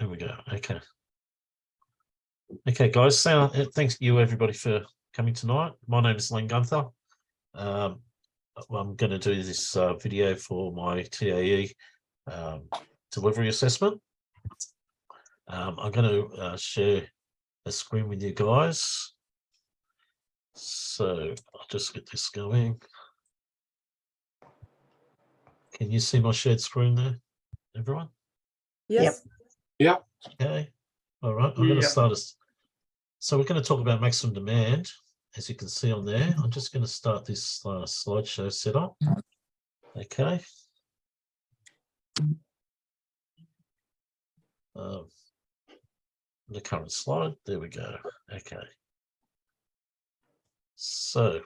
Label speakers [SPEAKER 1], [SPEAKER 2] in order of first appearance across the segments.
[SPEAKER 1] There we go. Okay. Okay, guys. So thanks you everybody for coming tonight. My name is Len Gunther. I'm going to do this video for my TAE delivery assessment. I'm going to share a screen with you guys. So I'll just get this going. Can you see my shared screen there, everyone?
[SPEAKER 2] Yes.
[SPEAKER 3] Yep.
[SPEAKER 1] Okay. All right. I'm going to start us. So we're going to talk about maximum demand, as you can see on there. I'm just going to start this slideshow setup. Okay. The current slide. There we go. Okay. So,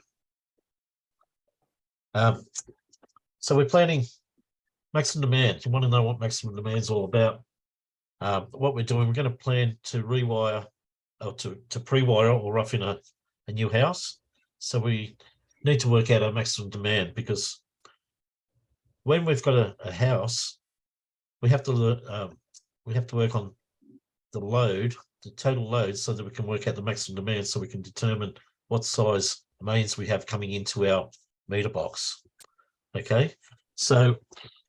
[SPEAKER 1] we're planning maximum demand. You want to know what maximum demand is all about? What we're doing, we're going to plan to rewire or to pre-wire or rough in a new house. So we need to work out our maximum demand, because when we've got a house, we have to work on the load, the total load, so that we can work out the maximum demand, so we can determine what size mains we have coming into our meter box. Okay, so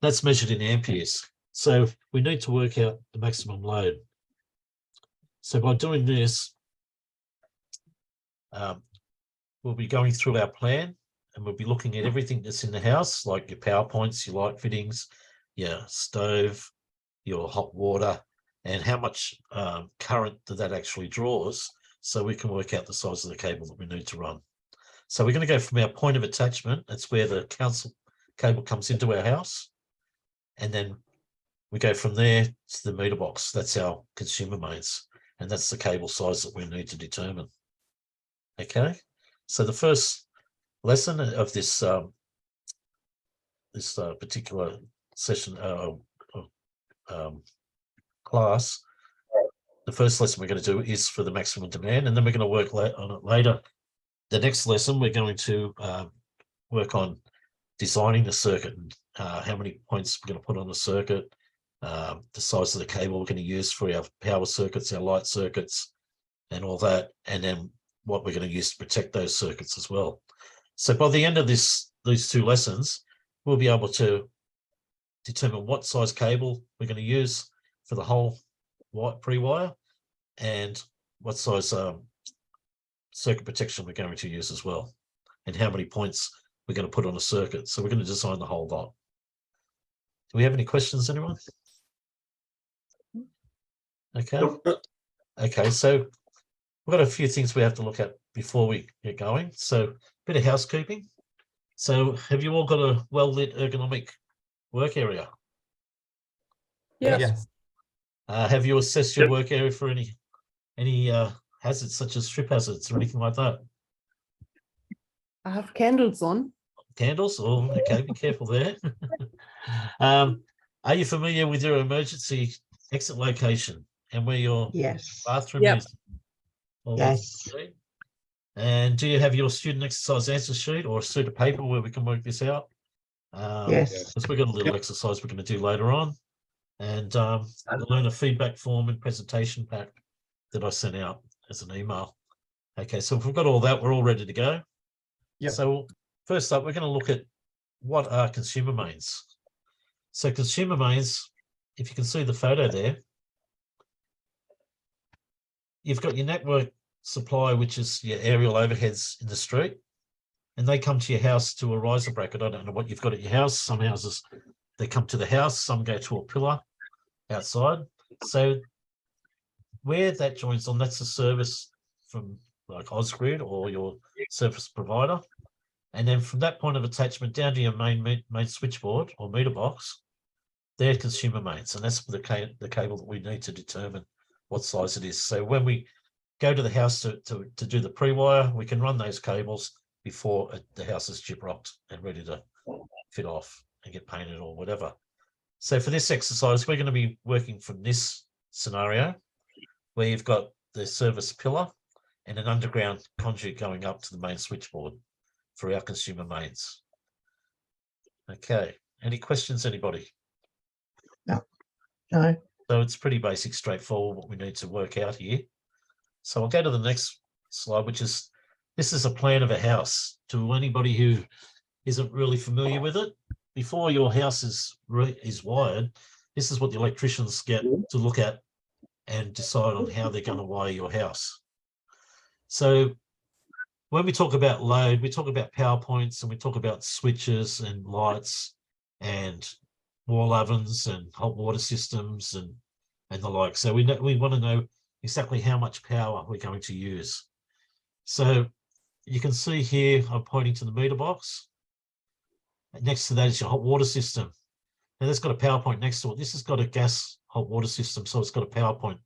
[SPEAKER 1] that's measured in amperes. So we need to work out the maximum load. So by doing this, we'll be going through our plan, and we'll be looking at everything that's in the house, like your power points, your light fittings, your stove, your hot water, and how much current that actually draws, so we can work out the size of the cable that we need to run. So we're going to go from our point of attachment, that's where the council cable comes into our house, and then we go from there to the meter box. That's our consumer mains, and that's the cable size that we need to determine. Okay, so the first lesson of this particular session class, the first lesson we're going to do is for the maximum demand, and then we're going to work on it later. The next lesson, we're going to work on designing the circuit, and how many points we're going to put on the circuit, the size of the cable we're going to use for our power circuits, our light circuits, and all that, and then what we're going to use to protect those circuits as well. So by the end of these two lessons, we'll be able to determine what size cable we're going to use for the whole pre-wire, and what size circuit protection we're going to use as well, and how many points we're going to put on a circuit. So we're going to design the whole lot. Do we have any questions, anyone? Okay. Okay, so we've got a few things we have to look at before we get going. So a bit of housekeeping. So have you all got a well-lit ergonomic work area?
[SPEAKER 2] Yes.
[SPEAKER 1] Have you assessed your work area for any hazards, such as strip hazards or anything like that?
[SPEAKER 2] I have candles on.
[SPEAKER 1] Candles? Oh, okay, be careful there. Are you familiar with your emergency exit location and where your bathroom is?
[SPEAKER 4] Yes.
[SPEAKER 1] And do you have your student exercise answer sheet or a sheet of paper where we can work this out?
[SPEAKER 4] Yes.
[SPEAKER 1] Because we've got a little exercise we're going to do later on, and learn a feedback form and presentation pack that I sent out as an email. Okay, so if we've got all that, we're all ready to go.
[SPEAKER 3] Yep.
[SPEAKER 1] So first up, we're going to look at what are consumer mains. So consumer mains, if you can see the photo there, you've got your network supply, which is your aerial overheads in the street, and they come to your house to a riser bracket. I don't know what you've got at your house. Some houses, they come to the house, some go to a pillar outside. So where that joins on, that's a service from like Ausgrid or your service provider. And then from that point of attachment down to your main switchboard or meter box, they're consumer mains, and that's the cable that we need to determine what size it is. So when we go to the house to do the pre-wire, we can run those cables before the house is gyprocked and ready to fit off and get painted or whatever. So for this exercise, we're going to be working from this scenario where you've got the service pillar and an underground conduit going up to the main switchboard for our consumer mains. Okay, any questions, anybody?
[SPEAKER 4] No.
[SPEAKER 1] So it's pretty basic, straightforward what we need to work out here. So I'll go to the next slide, which is, this is a plan of a house. To anybody who isn't really familiar with it, before your house is wired, this is what the electricians get to look at and decide on how they're going to wire your house. So when we talk about load, we talk about power points, and we talk about switches and lights and wall ovens and hot water systems and the like. So we want to know exactly how much power we're going to use. So you can see here, I'm pointing to the meter box. Next to that is your hot water system. Now that's got a power point next to it. This has got a gas hot water system, so it's got a power point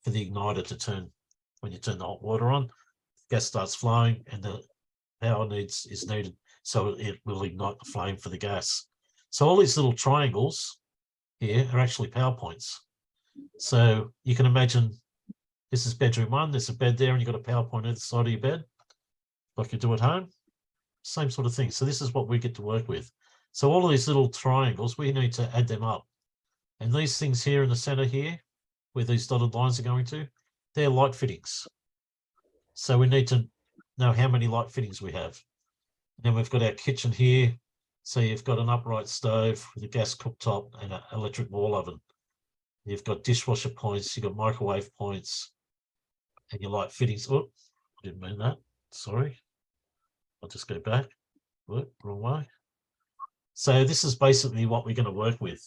[SPEAKER 1] for the igniter to turn. When you turn the hot water on, gas starts flowing and the power is needed, so it will ignite the flame for the gas. So all these little triangles here are actually power points. So you can imagine this is bedroom 1, there's a bed there, and you've got a power point either side of your bed, like you do at home. Same sort of thing. So this is what we get to work with. So all of these little triangles, we need to add them up. And these things here in the center here, where these dotted lines are going to, they're light fittings. So we need to know how many light fittings we have. And then we've got our kitchen here. So you've got an upright stove with a gas cooktop and an electric wall oven. You've got dishwasher points, you've got microwave points, and your light fittings. Oh, I didn't mean that. Sorry. I'll just go back. Whoop, wrong way. So this is basically what we're going to work with.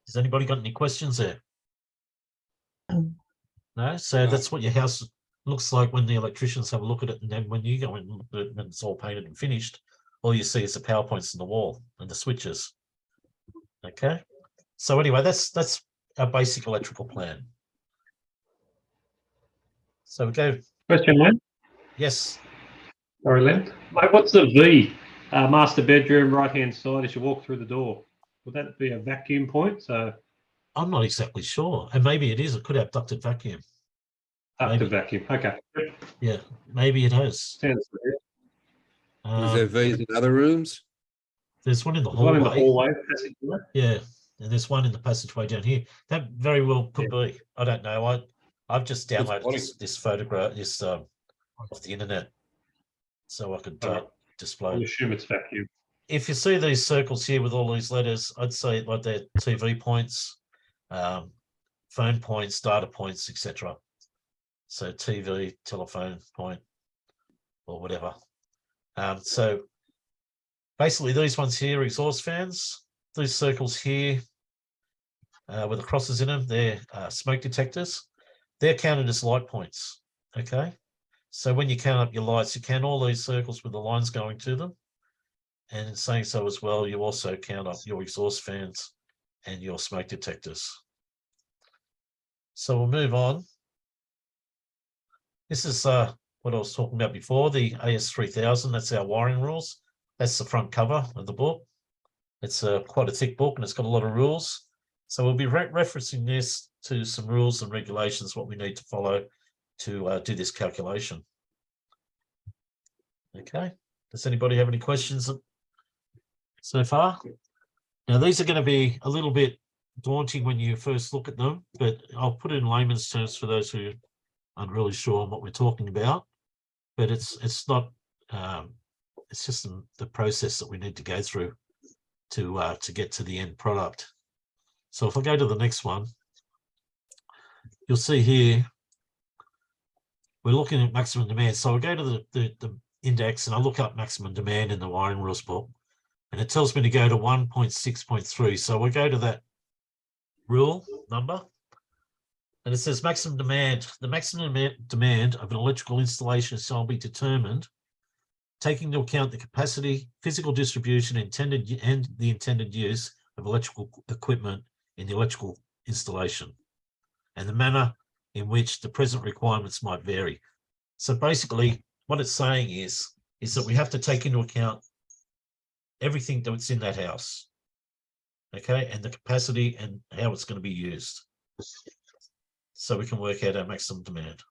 [SPEAKER 1] Has anybody got any questions there? No? So that's what your house looks like when the electricians have a look at it, and then when you go in and look at it and it's all painted and finished, all you see is the power points in the wall and the switches. Okay. So anyway, that's our basic electrical plan. So we go.
[SPEAKER 3] Question, Len?
[SPEAKER 1] Yes.
[SPEAKER 3] Sorry, Len. Mate, what's the V? Master bedroom, right-hand side as you walk through the door. Would that be a vacuum point? So
[SPEAKER 1] I'm not exactly sure. And maybe it is. It could have ducted vacuum.
[SPEAKER 3] ducted vacuum. Okay.
[SPEAKER 1] Yeah, maybe it has.
[SPEAKER 3] Sounds good.
[SPEAKER 5] Is there V's in other rooms?
[SPEAKER 1] There's one in the
[SPEAKER 3] There's one
[SPEAKER 1] hallway.
[SPEAKER 3] in the hallway, passageway.
[SPEAKER 1] Yeah, and there's one in the passageway down here. That very well could be. I don't know. I've just downloaded this photograph, this off the internet, so I could display
[SPEAKER 3] I
[SPEAKER 1] it.
[SPEAKER 3] assume it's vacuum.
[SPEAKER 1] If you see these circles here with all these letters, I'd say like they're TV points, phone points, data points, etc. So TV, telephone point, or whatever. So basically these ones here are exhaust fans. These circles here with the crosses in them, they're smoke detectors. They're counted as light points, okay? So when you count up your lights, you count all these circles with the lines going to them. And in saying so as well, you also count up your exhaust fans and your smoke detectors. So we'll move on. This is what I was talking about before, the AS3000. That's our wiring rules. That's the front cover of the book. It's quite a thick book and it's got a lot of rules. So we'll be referencing this to some rules and regulations, what we need to follow to do this calculation. Okay. Does anybody have any questions so far? Now, these are going to be a little bit daunting when you first look at them, but I'll put it in layman's terms for those who aren't really sure on what we're talking about. But it's not, it's just the process that we need to go through to get to the end product. So if I go to the next one, you'll see here, we're looking at maximum demand. So I go to the index and I look up maximum demand in the wiring rules book, and it tells me to go to 1.6.3. So we go to that rule number, and it says maximum demand. The maximum demand of an electrical installation shall be determined taking into account the capacity, physical distribution, and the intended use of electrical equipment in the electrical installation, and the manner in which the present requirements might vary. So basically what it's saying is that we have to take into account everything that's in that house, okay, and the capacity and how it's going to be used, so we can work out our maximum demand.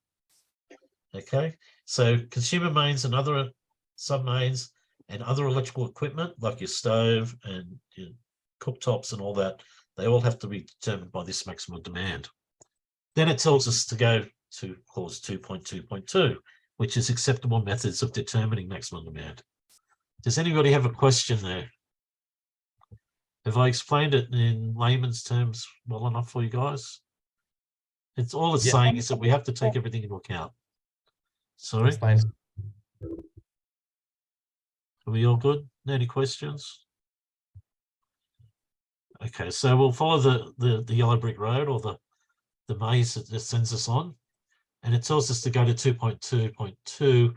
[SPEAKER 1] Okay, so consumer mains and other sub-mains and other electrical equipment like your stove and your cooktops and all that, They all have to be determined by this maximum demand. Then it tells us to go to clause 2.2.2, which is acceptable methods of determining maximum demand. Does anybody have a question there? Have I explained it in layman's terms well enough for you guys? It's all it's saying is that we have to take everything into account. Sorry?
[SPEAKER 5] That's fine.
[SPEAKER 1] Are we all good? Any questions? Okay, so we'll follow the yellow brick road or the maze that it sends us on. And it tells us to go to 2.2.2.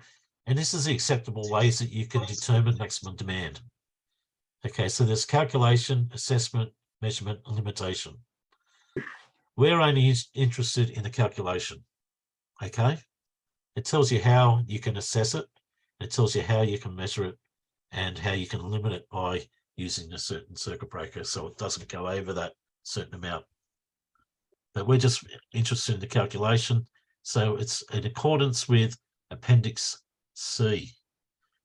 [SPEAKER 1] And this is the acceptable ways that you can determine maximum demand. Okay, so there's calculation, assessment, measurement, and limitation. We're only interested in the calculation. Okay, it tells you how you can assess it. It tells you how you can measure it and how you can limit it by using a certain circuit breaker so it doesn't go over that certain amount. But we're just interested in the calculation. So it's in accordance with Appendix C.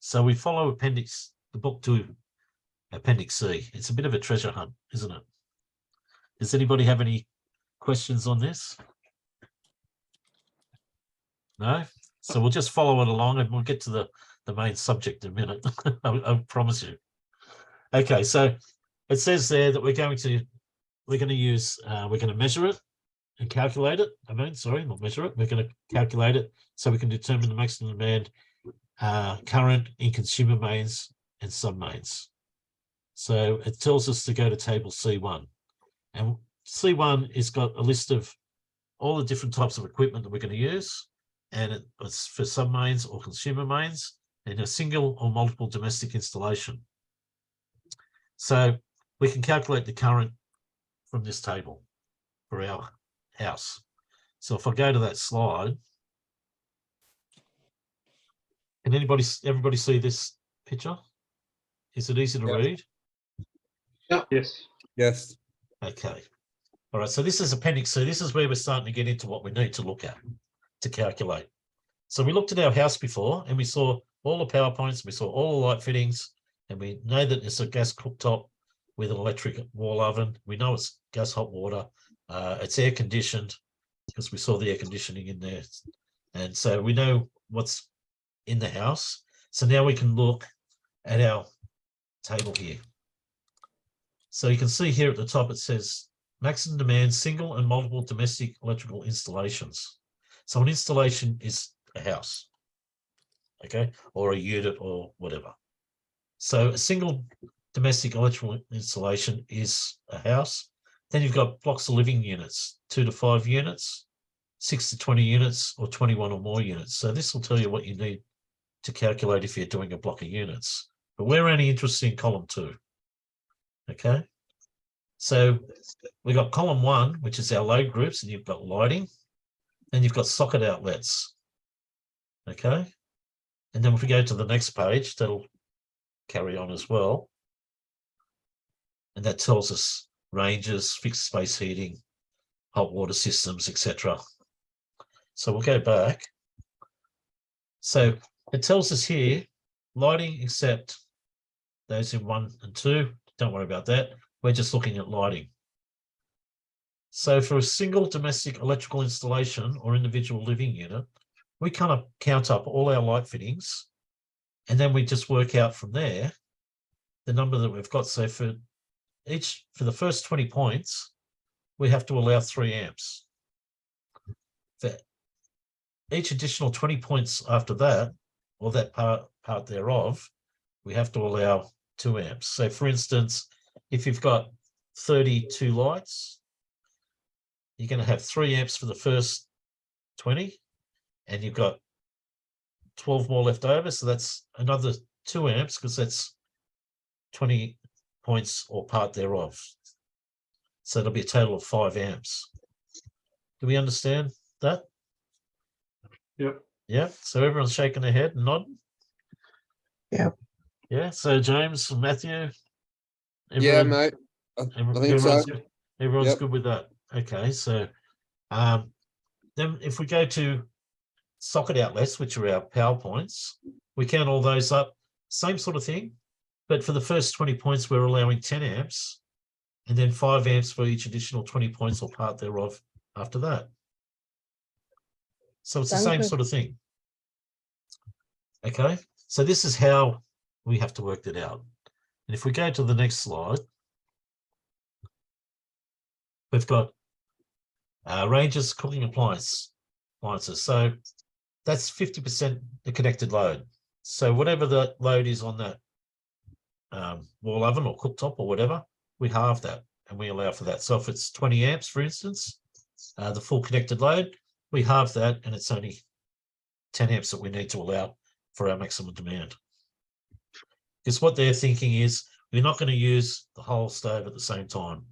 [SPEAKER 1] So we follow the book to Appendix C. It's a bit of a treasure hunt, isn't it? Does anybody have any questions on this? No? So we'll just follow it along and we'll get to the main subject in a minute. I promise you. Okay, so it says there that we're going to measure it and calculate it. Not measure it. We're going to calculate it so we can determine the maximum demand current in consumer mains and sub mains. So it tells us to go to table C1, and C1 has got a list of all the different types of equipment that we're going to use, and it's for sub mains or consumer mains in a single or multiple domestic installation. So we can calculate the current from this table for our house. So if I go to that slide, can everybody see this picture? Is it easy to read?
[SPEAKER 3] Yes.
[SPEAKER 6] Yes.
[SPEAKER 1] Okay. All right. So this is Appendix C. This is where we're starting to get into what we need to look at to calculate. So we looked at our house before and we saw all the power points, we saw all the light fittings, and we know that it's a gas cooktop with an electric wall oven. We know it's gas hot water. It's air conditioned because we saw the air conditioning in there. And so we know what's in the house. So now we can look at our table here. So you can see here at the top, it says maximum demand, single and multiple domestic electrical installations. So an installation is a house, okay, or a unit or whatever. So a single domestic electrical installation is a house. Then you've got blocks of living units, 2 to 5 units, 6 to 20 units, or 21 or more units. So this will tell you what you need to calculate if you're doing a block of units. But we're only interested in column 2. Okay. So we've got column 1, which is our load groups, and you've got lighting, and you've got socket outlets. Okay. And then if we go to the next page, that'll carry on as well. And that tells us ranges, fixed space heating, hot water systems, etc. So we'll go back. So it tells us here, lighting except those in 1 and 2. Don't worry about that. We're just looking at lighting. So for a single domestic electrical installation or individual living unit, we kind of count up all our light fittings, and then we just work out from there the number that we've got. So for the first 20 points, we have to allow 3 amps. For each additional 20 points after that, or that part thereof, we have to allow 2 amps. So for instance, if you've got 32 lights, you're going to have 3 amps for the first 20, and you've got 12 more left over. So that's another 2 amps because that's 20 points or part thereof. So it'll be a total of 5 amps. Do we understand that?
[SPEAKER 3] Yep.
[SPEAKER 1] Yeah. So everyone's shaking their head and nodding.
[SPEAKER 4] Yep.
[SPEAKER 1] Yeah. So James and Matthew.
[SPEAKER 6] Yeah, mate. I think so.
[SPEAKER 1] Everyone's
[SPEAKER 6] Yep.
[SPEAKER 1] good with that. Okay. So then if we go to socket outlets, which are our power points, we count all those up. Same sort of thing. But for the first 20 points, we're allowing 10 amps. and then 5 amps for each additional 20 points or part thereof after that. So it's the same
[SPEAKER 2] Danke.
[SPEAKER 1] sort of thing. Okay, so this is how we have to work that out. And if we go to the next slide, we've got ranges, cooking appliances. So that's 50% the connected load. So whatever the load is on that wall oven or cooktop or whatever, we halve that and we allow for that. So if it's 20 amps, for instance, the full connected load, we halve that and it's only 10 amps that we need to allow for our maximum demand. Because what they're thinking is we're not going to use the whole stove at the same time.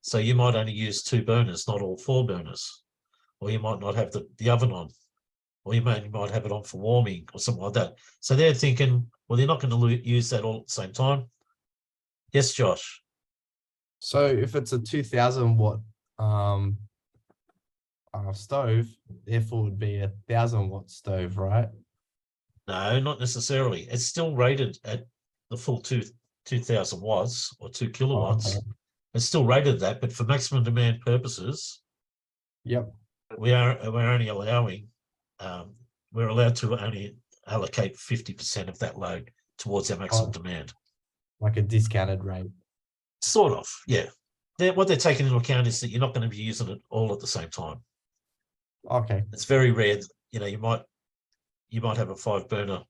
[SPEAKER 1] So you might only use 2 burners, not all 4 burners. Or you might not have the oven on. Or you might have it on for warming or something like that. So they're thinking, well, they're not going to use that all at the same time. Yes, Josh.
[SPEAKER 5] So if it's a 2000 watt stove, therefore it would be a 1000-watt stove, right?
[SPEAKER 1] No, not necessarily. It's still rated at the full 2000 watts or 2 kilowatts.
[SPEAKER 5] Okay.
[SPEAKER 1] It's still rated that, but for maximum demand purposes,
[SPEAKER 5] Yep.
[SPEAKER 1] we're only allowing, we're allowed to only allocate 50% of that load towards our maximum demand.
[SPEAKER 5] Like a discounted rate.
[SPEAKER 1] Sort of, yeah. What they're taking into account is that you're not going to be using it all at the same time.
[SPEAKER 5] Okay.
[SPEAKER 1] It's very rare. You know, you might have a 5 burner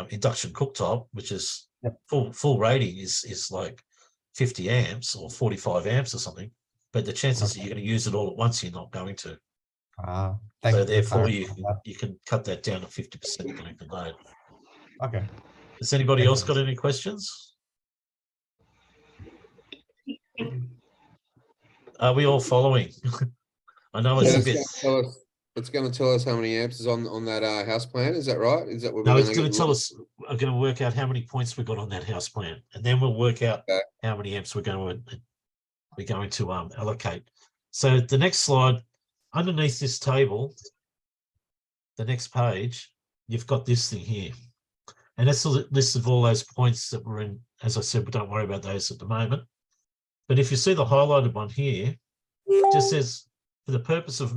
[SPEAKER 1] induction cooktop, which is full rating is like 50 amps or 45 amps or something. But the chances that you're going to use it all at once, you're not going to.
[SPEAKER 5] Thanks
[SPEAKER 1] So
[SPEAKER 5] for
[SPEAKER 1] therefore,
[SPEAKER 5] clarifying that.
[SPEAKER 1] you can cut that down to 50% connected load.
[SPEAKER 5] Okay.
[SPEAKER 1] Has anybody
[SPEAKER 5] Thank
[SPEAKER 1] else
[SPEAKER 5] you.
[SPEAKER 1] got any questions? Are we all following? I know it's
[SPEAKER 6] Yeah,
[SPEAKER 1] a bit.
[SPEAKER 6] it's going to tell us how many amps is on that house plan. Is that right? Is that what
[SPEAKER 1] No,
[SPEAKER 6] we're
[SPEAKER 1] it's
[SPEAKER 6] going
[SPEAKER 1] going
[SPEAKER 6] to
[SPEAKER 1] to tell us. We're going to work out how many points we got on that house plan, and then we'll work out
[SPEAKER 6] Okay.
[SPEAKER 1] how many amps we're going to allocate. So the next slide, underneath this table, the next page, you've got this thing here, and that's a list of all those points that were in. As I said, we don't worry about those at the moment. But if you see the highlighted one here, it just says for the purpose of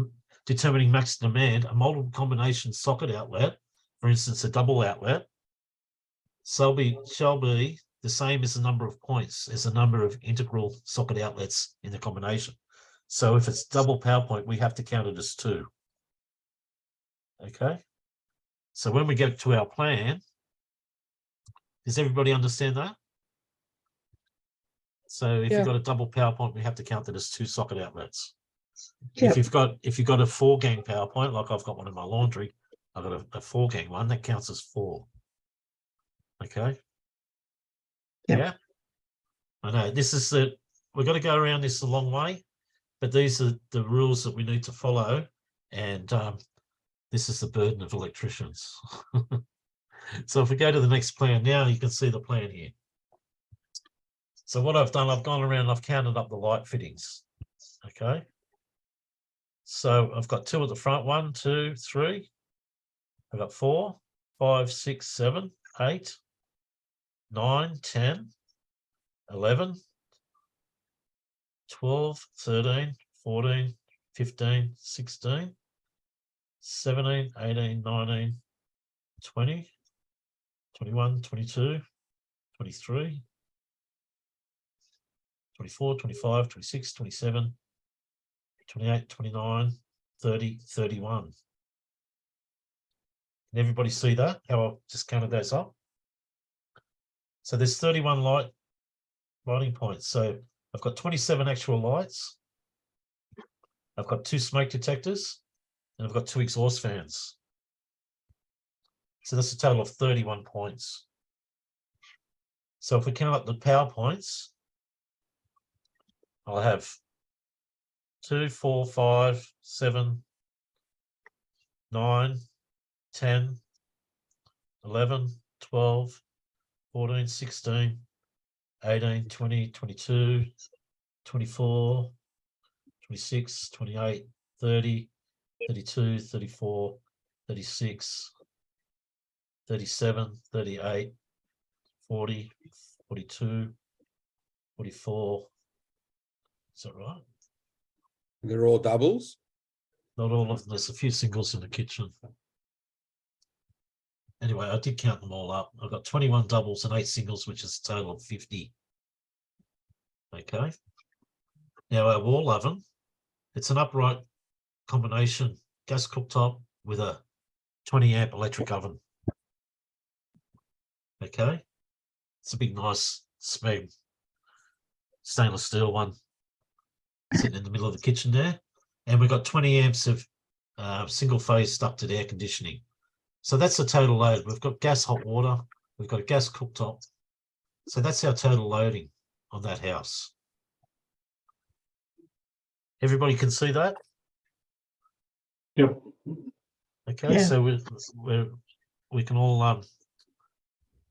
[SPEAKER 1] determining max demand, a multiple combination socket outlet, for instance, a double outlet, shall be the same as the number of points as the number of integral socket outlets in the combination. So if it's double power point, we have to count it as 2. Okay. So when we get to our plan, does everybody understand that? So if you've got a double power point, we have to count that as 2 socket outlets.
[SPEAKER 4] Yep.
[SPEAKER 1] If you've got a 4-gang power point, like I've got one in my laundry, I've got a 4-gang one, that counts as 4. Okay.
[SPEAKER 4] Yep.
[SPEAKER 1] Yeah. I know we're going to go around this a long way, but these are the rules that we need to follow. And this is the burden of electricians. So if we go to the next plan now, you can see the plan here. So what I've done, I've gone around and I've counted up the light fittings. Okay. So I've got 2 at the front, 1, 2, 3. I've got 4, 5, 6, 7, 8, 9, 10, 11, 12, 13, 14, 15, 16, 17, 18, 19, 20, 21, 22, 23, 24, 25, 26, 27, 28, 29, 30, 31. Can everybody see that? How I've just counted those up? So there's 31 lighting points. So I've got 27 actual lights. I've got 2 smoke detectors, and I've got 2 exhaust fans. So that's a total of 31 points. So if we count up the power points, I'll have 2, 4, 5, 7, 9, 10, 11, 12, 14, 16, 18, 20, 22, 24, 26, 28, 30, 32, 34, 36, 37, 38, 40, 42, 44. Is that right?
[SPEAKER 6] They're all doubles.
[SPEAKER 1] Not all of them. There's a few singles in the kitchen. Anyway, I did count them all up. I've got 21 doubles and 8 singles, which is a total of 50. Okay. Now our wall oven, it's an upright combination gas cooktop with a 20 amp electric oven. Okay. It's a big, nice, smooth stainless steel one sitting in the middle of the kitchen there. And we've got 20 amps of single phase ducted air conditioning. So that's the total load. We've got gas hot water. We've got a gas cooktop. So that's our total loading on that house. Everybody can see that?
[SPEAKER 3] Yep.
[SPEAKER 1] Okay,
[SPEAKER 4] Yeah.
[SPEAKER 1] so we can all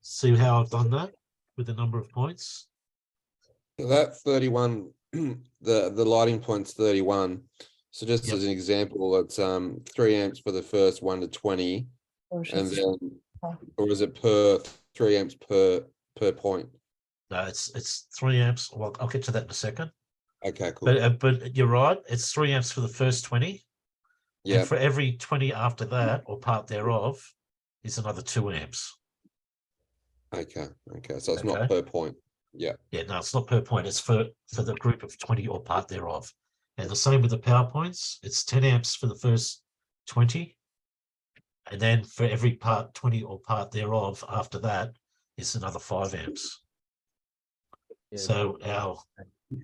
[SPEAKER 1] see how I've done that with the number of points.
[SPEAKER 6] So that 31, the lighting point's 31. So just
[SPEAKER 1] Yep.
[SPEAKER 6] as an example, it's 3 amps for the first 1 to 20, and then, or is it per 3 amps per point?
[SPEAKER 1] No, it's 3 amps. Well, I'll get to that in a second.
[SPEAKER 6] Okay, cool.
[SPEAKER 1] But you're right. It's 3 amps for the first 20.
[SPEAKER 6] Yeah.
[SPEAKER 1] And for every 20 after that or part thereof is another 2 amps.
[SPEAKER 6] Okay. Okay. So it's
[SPEAKER 1] Okay.
[SPEAKER 6] not per point. Yeah.
[SPEAKER 1] Yeah, no, it's not per point. It's for the group of 20 or part thereof. And the same with the power points. It's 10 amps for the first 20. And then for every part 20 or part thereof after that is another 5 amps. So our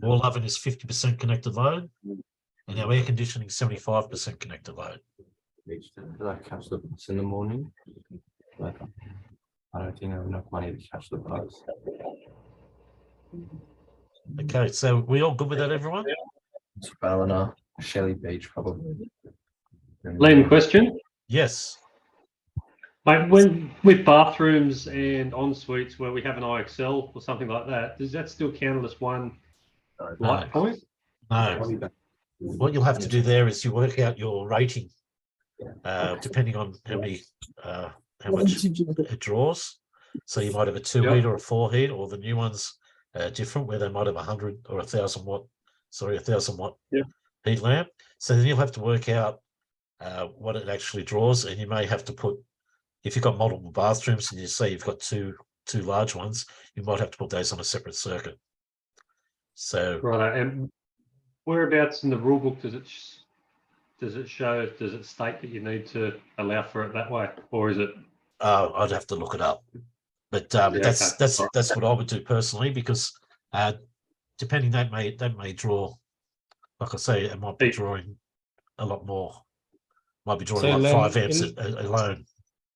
[SPEAKER 1] wall oven is 50% connected load, and our air conditioning 75% connected load.
[SPEAKER 5] Did I catch the bus in the morning? Like, I don't think I have enough money to catch the bus.
[SPEAKER 1] Okay, so we all good with that, everyone?
[SPEAKER 5] It's Ballina, Shelley Beach, probably.
[SPEAKER 3] Len, question.
[SPEAKER 1] Yes.
[SPEAKER 3] Like when with bathrooms and en suites where we have an IXL or something like that, does that still count as one light point?
[SPEAKER 1] No. What you'll have to do there is you work out your rating, depending on how much it draws. So you might have a 2 heat or a 4 heat, or the new ones different, where they might have 100 or 1,000 watt, sorry, 1,000 watt heat lamp. So then you'll have to work out what it actually draws, and you may have to put, if you've got multiple bathrooms and you say you've got two large ones, you might have to put those on a separate circuit. So
[SPEAKER 3] Right, and whereabouts in the rule book does it state that you need to allow for it that way, or is it?
[SPEAKER 1] I'd have to look it up, but that's what I would do personally, because depending, that may draw, like I say, it might be drawing a lot more. Might be drawing
[SPEAKER 7] So,
[SPEAKER 1] like
[SPEAKER 7] Len,
[SPEAKER 1] 5 amps alone.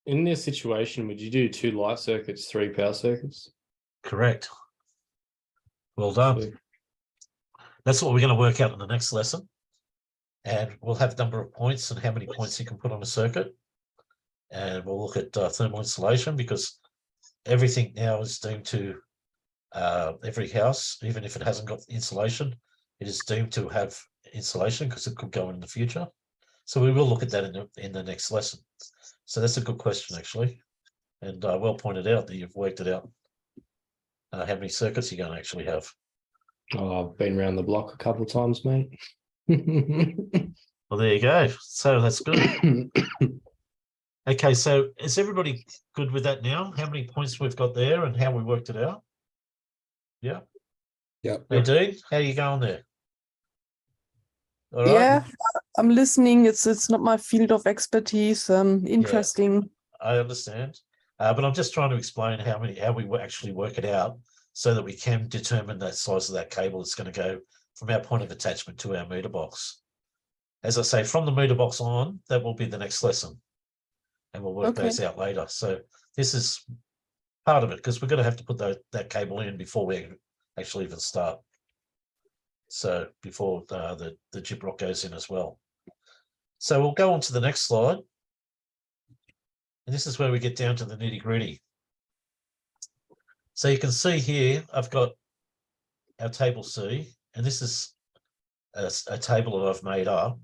[SPEAKER 7] In this situation, would you do 2 light circuits, 3 power circuits?
[SPEAKER 1] Correct. Well done.
[SPEAKER 7] Sweet.
[SPEAKER 1] That's what we're going to work out in the next lesson. And we'll have number of points and how many points you can put on a circuit. And we'll look at thermal insulation, because everything now is deemed to, every house, even if it hasn't got insulation, it is deemed to have insulation because it could go in the future. So we will look at that in the next lesson. So that's a good question, actually. And well pointed out that you've worked it out. How many circuits you're going to actually have.
[SPEAKER 7] Oh, I've been around the block a couple of times, mate.
[SPEAKER 1] Well, there you go. So that's good. Okay, so is everybody good with that now? How many points we've got there and how we worked it out? Yeah.
[SPEAKER 6] Yeah.
[SPEAKER 1] Nadine, how are you going there? All right.
[SPEAKER 2] Yeah, I'm listening. It's not my field of expertise. Interesting.
[SPEAKER 1] I understand. But I'm just trying to explain how we actually work it out so that we can determine the size of that cable that's going to go from our point of attachment to our meter box. As I say, from the meter box on, that will be the next lesson. And we'll work those out later. So this is part of it, because we're going to have to put that cable in before we actually even start. So before the gyprock goes in as well. So we'll go on to the next slide. And this is where we get down to the nitty-gritty. So you can see here, I've got our table C, and this is a table that I've made up.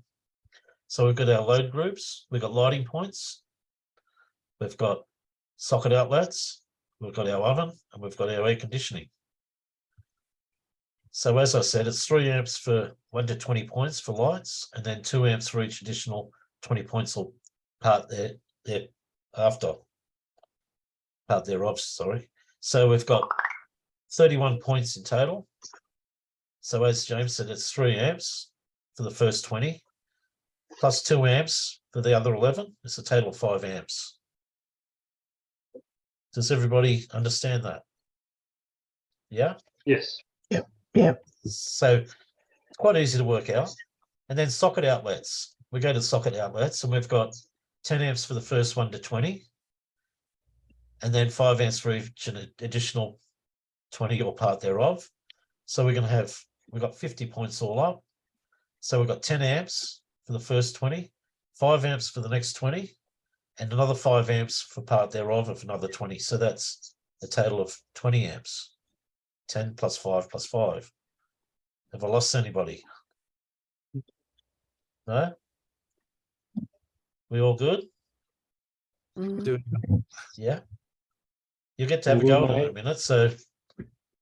[SPEAKER 1] So we've got our load groups, we've got lighting points, we've got socket outlets, we've got our oven, and we've got our air conditioning. So as I said, it's 3 amps for 1 to 20 points for lights, and then 2 amps for each additional 20 points or part thereof, sorry. So we've got 31 points in total. So as James said, it's 3 amps for the first 20, plus 2 amps for the other 11. It's a total of 5 amps. Does everybody understand that? Yeah?
[SPEAKER 3] Yes.
[SPEAKER 4] Yeah.
[SPEAKER 1] So it's quite easy to work out. And then socket outlets. We go to socket outlets and we've got 10 amps for the first 1 to 20. And then 5 amps for each additional 20 or part thereof. So we're going to have, we've got 50 points all up. So we've got 10 amps for the first 20, 5 amps for the next 20, and another 5 amps for part thereof of another 20. So that's a total of 20 amps. 10 plus 5 plus 5. Have I lost anybody? No? We all good?
[SPEAKER 2] Mm.
[SPEAKER 1] Yeah. You get to have a
[SPEAKER 7] All
[SPEAKER 1] go
[SPEAKER 7] good,
[SPEAKER 1] at it in a
[SPEAKER 7] mate.
[SPEAKER 1] minute. So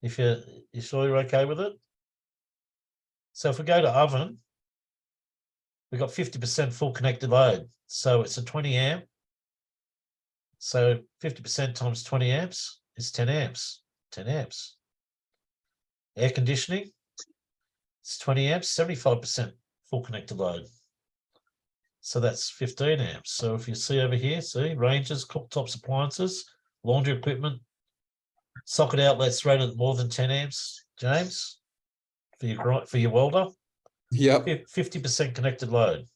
[SPEAKER 1] if you're sure you're okay with it. So if we go to oven, we've got 50% full connected load. So it's a 20 amp. So 50% times 20 amps is 10 amps. 10 amps. Air conditioning, it's 20 amps, 75% full connected load. So that's 15 amps. So if you see over here, see ranges, cooktops, appliances, laundry equipment, socket outlets rated at more than 10 amps, James, for your welder.
[SPEAKER 6] Yep.
[SPEAKER 1] 50% connected load.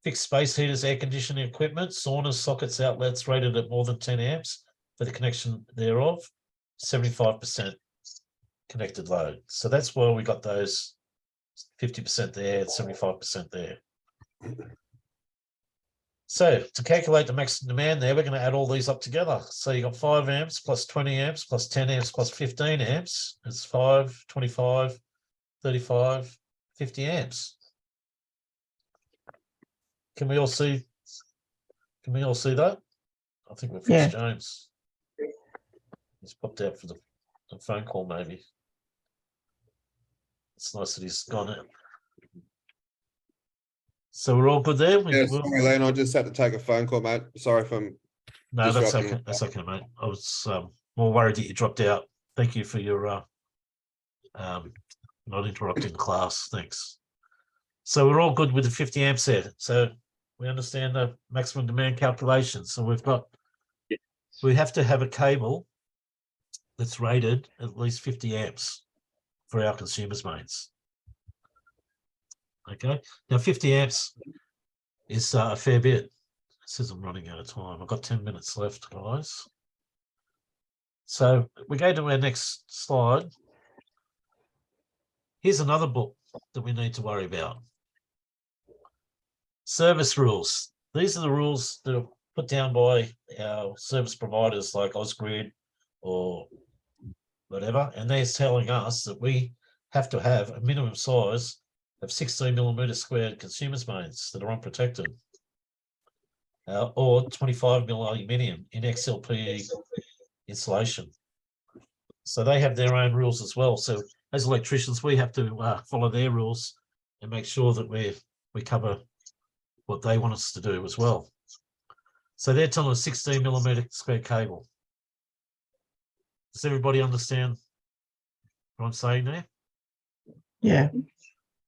[SPEAKER 1] Fixed space heaters, air conditioning equipment, saunas, sockets, outlets rated at more than 10 amps for the connection thereof, 75% connected load. So that's why we got those 50% there and 75% there. So to calculate the maximum demand there, we're going to add all these up together. So you got 5 amps plus 20 amps plus 10 amps plus 15 amps. It's 5, 25, 35, 50 amps. Can we all see that? I think we've fixed James. He's popped out for the phone call, maybe. It's nice that he's gone out. So we're all good there?
[SPEAKER 6] Yeah, sorry, Len, I just had to take a phone call, mate. Sorry if I'm
[SPEAKER 1] No, that's
[SPEAKER 6] disrupting.
[SPEAKER 1] okay. That's okay, mate. I was more worried that you dropped out. Thank you for your not interrupting the class. Thanks. So we're all good with the 50 amp set. So we understand the maximum demand calculation. So we've got, we have to have a cable that's rated at least 50 amps for our consumers, mates. Okay. Now 50 amps is a fair bit. It says I'm running out of time. I've got 10 minutes left, guys. So we go to our next slide. Here's another book that we need to worry about. Service rules. These are the rules that are put down by our service providers like Ausgrid or whatever, and they're telling us that we have to have a minimum size of 16mm squared consumers mains that are unprotected, or 25mm aluminium in XLPE insulation. So they have their own rules as well. So as electricians, we have to follow their rules and make sure that we cover what they want us to do as well. So they're telling us 16mm square cable. Does everybody understand what I'm saying there?
[SPEAKER 4] Yeah.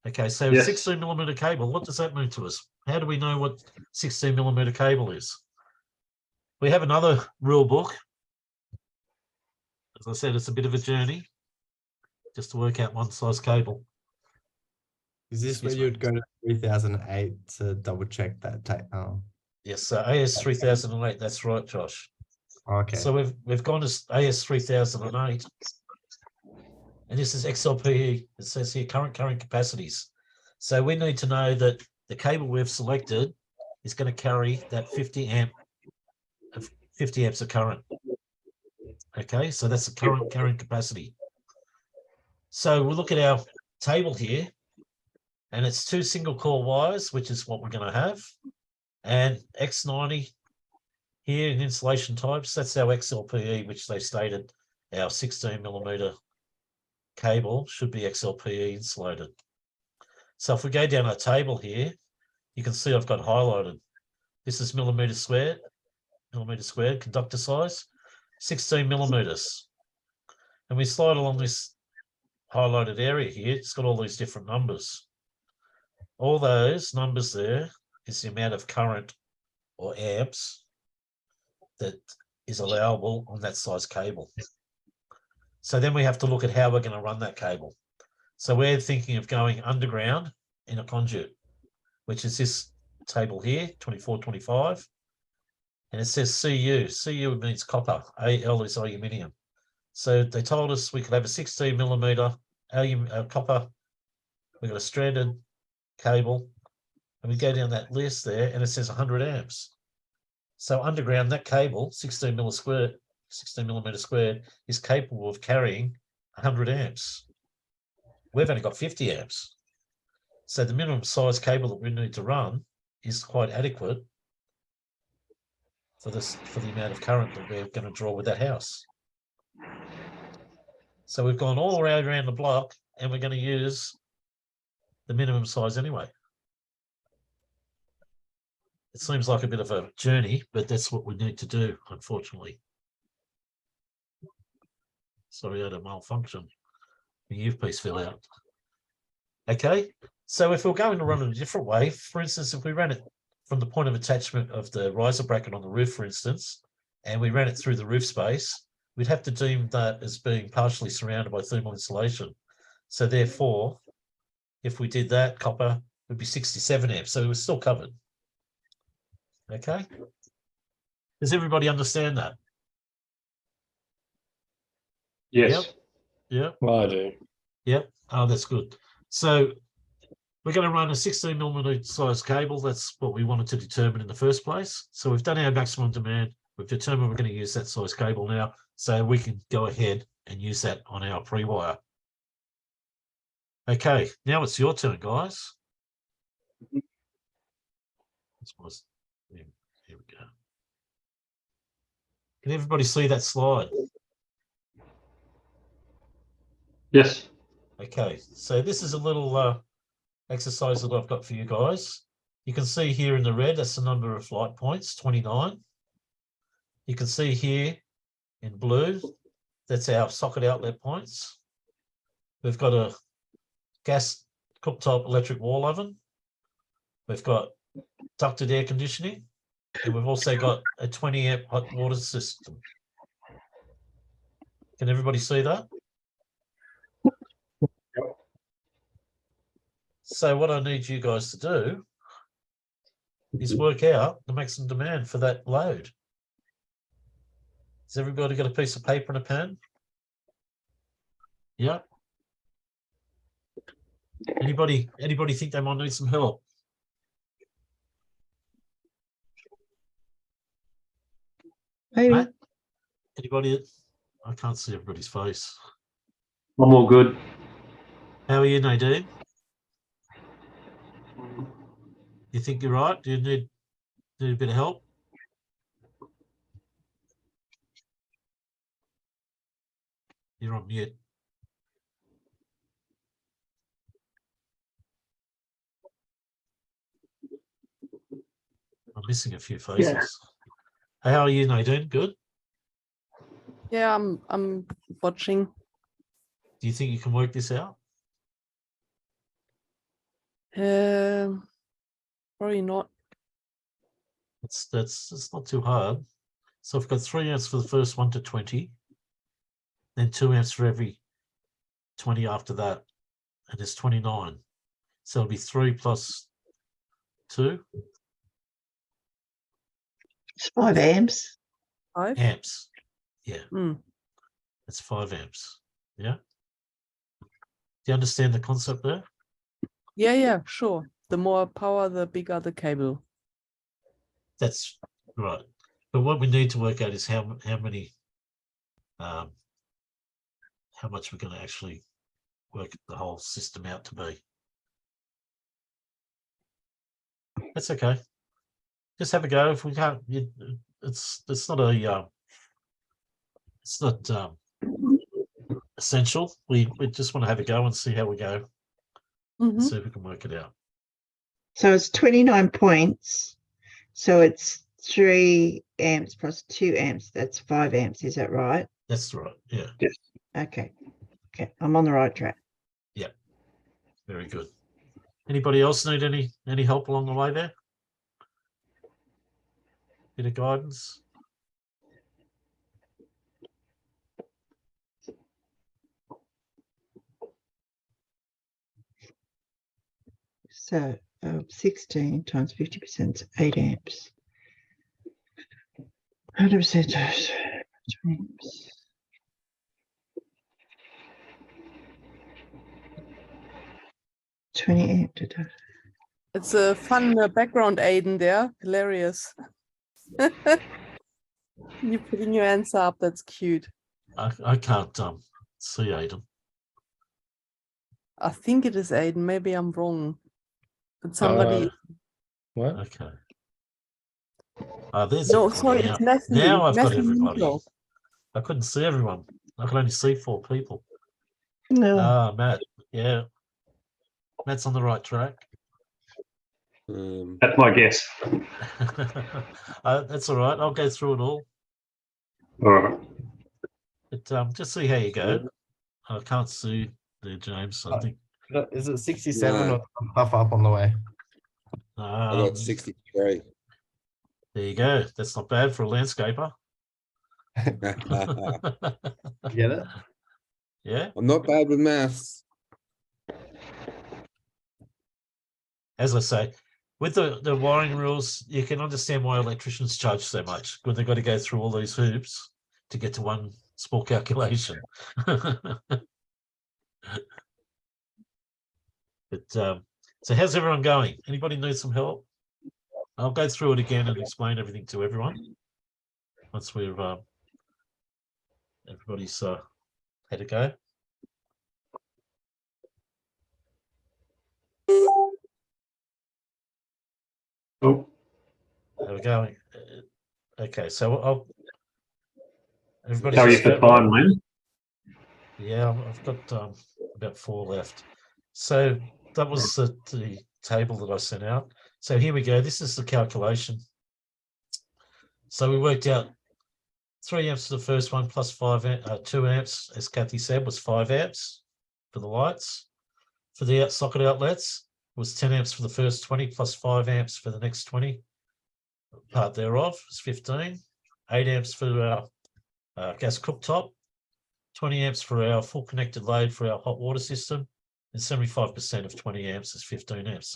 [SPEAKER 1] Okay, so
[SPEAKER 3] Yes.
[SPEAKER 1] 16mm cable, what does that mean to us? How do we know what 16mm cable is? We have another rule book. As I said, it's a bit of a journey just to work out one size cable.
[SPEAKER 8] Is this where
[SPEAKER 1] Excuse
[SPEAKER 8] you'd go to 3008 to double check that tape? Oh,
[SPEAKER 1] Yes, AS 3008, that's right, Josh.
[SPEAKER 8] okay.
[SPEAKER 1] So we've gone to AS 3008, and this is XLPE. It says here current capacities. So we need to know that the cable we've selected is going to carry that 50 amps of current. Okay, so that's the current carrying capacity. So we'll look at our table here, and it's 2 single core wires, which is what we're going to have, and X90 here in insulation types. That's our XLPE, which they stated our 16mm cable should be XLPE insulated. So if we go down our table here, you can see I've got highlighted. This is millimeter squared conductor size, 16 millimeters. And we slide along this highlighted area here, it's got all these different numbers. All those numbers there is the amount of current or amps that is allowable on that size cable. So then we have to look at how we're going to run that cable. So we're thinking of going underground in a conduit, which is this table here, 2425. And it says CU. CU means copper. AL is aluminium. So they told us we could have a 16 millimeter copper. We've got a stranded cable. And we go down that list there and it says 100 amps. So underground, that cable, 16 millimeter squared, is capable of carrying 100 amps. We've only got 50 amps. So the minimum size cable that we need to run is quite adequate for the amount of current that we're going to draw with that house. So we've gone all around the block and we're going to use the minimum size anyway. It seems like a bit of a journey, but that's what we need to do, unfortunately. Sorry, I had a malfunction. The U piece fell out. Okay, so if we're going to run it a different way, for instance, if we ran it from the point of attachment of the riser bracket on the roof, for instance, and we ran it through the roof space, we'd have to deem that as being partially surrounded by thermal insulation. So therefore, if we did that, copper would be 67 amps. So it was still covered. Okay. Does everybody understand that?
[SPEAKER 3] Yes.
[SPEAKER 1] Yep.
[SPEAKER 7] Well, I do.
[SPEAKER 1] Yep. Oh, that's good. So we're going to run a 16 millimeter size cable. That's what we wanted to determine in the first place. So we've done our maximum demand. We've determined we're going to use that size cable now. So we can go ahead and use that on our pre-wire. Okay, now it's your turn, guys. Here we go. Can everybody see that slide?
[SPEAKER 3] Yes.
[SPEAKER 1] Okay, so this is a little exercise that I've got for you guys. You can see here in the red, that's the number of light points, 29. You can see here in blue, that's our socket outlet points. We've got a gas cooktop electric wall oven. We've got ducted air conditioning, and we've also got a 20 amp hot water system. Can everybody see that? So what I need you guys to do is work out the maximum demand for that load. Has everybody got a piece of paper and a pen? Yeah. Anybody think they might need some help?
[SPEAKER 4] Maybe.
[SPEAKER 1] Matt? Anybody? I can't see everybody's face.
[SPEAKER 3] I'm all good.
[SPEAKER 1] How are you, Nadine? You think you're right? Do you need a bit of help? You're on mute. I'm missing a few faces.
[SPEAKER 3] Yeah.
[SPEAKER 1] How are you, Nadine? Good?
[SPEAKER 2] Yeah, I'm watching.
[SPEAKER 1] Do you think you can work this out?
[SPEAKER 2] Probably not.
[SPEAKER 1] It's not too hard. So I've got 3 amps for the first 1 to 20, then 2 amps for every 20 after that, and there's 29. So it'll be 3 plus 2
[SPEAKER 4] It's 5 amps.
[SPEAKER 2] 5?
[SPEAKER 1] amps. Yeah,
[SPEAKER 2] Mm.
[SPEAKER 1] that's 5 amps. Yeah. Do you understand the concept there?
[SPEAKER 2] Yeah, sure. The more power, the bigger the cable.
[SPEAKER 1] That's right. But what we need to work out is how much we're going to actually work the whole system out to be. That's okay. Just have a go. If we can't, it's not a it's not essential. We just want to have a go and see how we go.
[SPEAKER 2] Mhm.
[SPEAKER 1] See if we can work it out.
[SPEAKER 4] So it's 29 points. So it's 3 amps plus 2 amps. That's 5 amps. Is that right?
[SPEAKER 1] That's right. Yeah,
[SPEAKER 4] Okay. Okay. I'm on the right track.
[SPEAKER 1] very good. Anybody else need any help along the way there? Bit of guidance?
[SPEAKER 4] So 16 times 50% is 8 amps. 100% 20 amps.
[SPEAKER 2] It's a fun background, Aiden. There, hilarious. You putting your hands up. That's cute.
[SPEAKER 1] I can't see Aidan.
[SPEAKER 2] I think it is Aiden. Maybe I'm wrong. But somebody.
[SPEAKER 7] What?
[SPEAKER 1] Okay. There's
[SPEAKER 2] No,
[SPEAKER 1] everybody
[SPEAKER 2] sorry,
[SPEAKER 1] now.
[SPEAKER 2] it's Matthew.
[SPEAKER 1] Now I've got
[SPEAKER 2] Matthew
[SPEAKER 1] everybody.
[SPEAKER 2] Winkle.
[SPEAKER 1] I couldn't see everyone. I could only see 4 people.
[SPEAKER 4] No.
[SPEAKER 1] Matt. Yeah. Matt's on the right track.
[SPEAKER 3] That's my guess.
[SPEAKER 1] That's all right. I'll go through it all.
[SPEAKER 3] All right.
[SPEAKER 1] But just see how you go. I can't see there, James. I think
[SPEAKER 8] Is it 67
[SPEAKER 6] No.
[SPEAKER 8] or puff up on the way?
[SPEAKER 6] I got 63.
[SPEAKER 1] there you go. That's not bad for a landscaper.
[SPEAKER 8] You get it?
[SPEAKER 1] Yeah.
[SPEAKER 6] I'm not bad with maths.
[SPEAKER 1] As I say, with the wiring rules, you can understand why electricians charge so much when they've got to go through all these hoops to get to one small calculation. But so how's everyone going? Anybody need some help? I'll go through it again and explain everything to everyone once we've everybody's had a go.
[SPEAKER 3] Oh,
[SPEAKER 1] There we go. Okay, so I'll. Everybody's
[SPEAKER 3] tell you
[SPEAKER 1] just
[SPEAKER 3] for time, Lynn.
[SPEAKER 1] Yeah, I've got about 4 left. So that was the table that I sent out. So here we go. This is the calculation. So we worked out 3 amps for the first one plus 2 amps, as Kathy said, was 5 amps for the lights. For the socket outlets, it was 10 amps for the first 20 plus 5 amps for the next 20. Part thereof is 15. 8 amps for our gas cooktop. 20 amps for our full connected load for our hot water system, and 75% of 20 amps is 15 amps.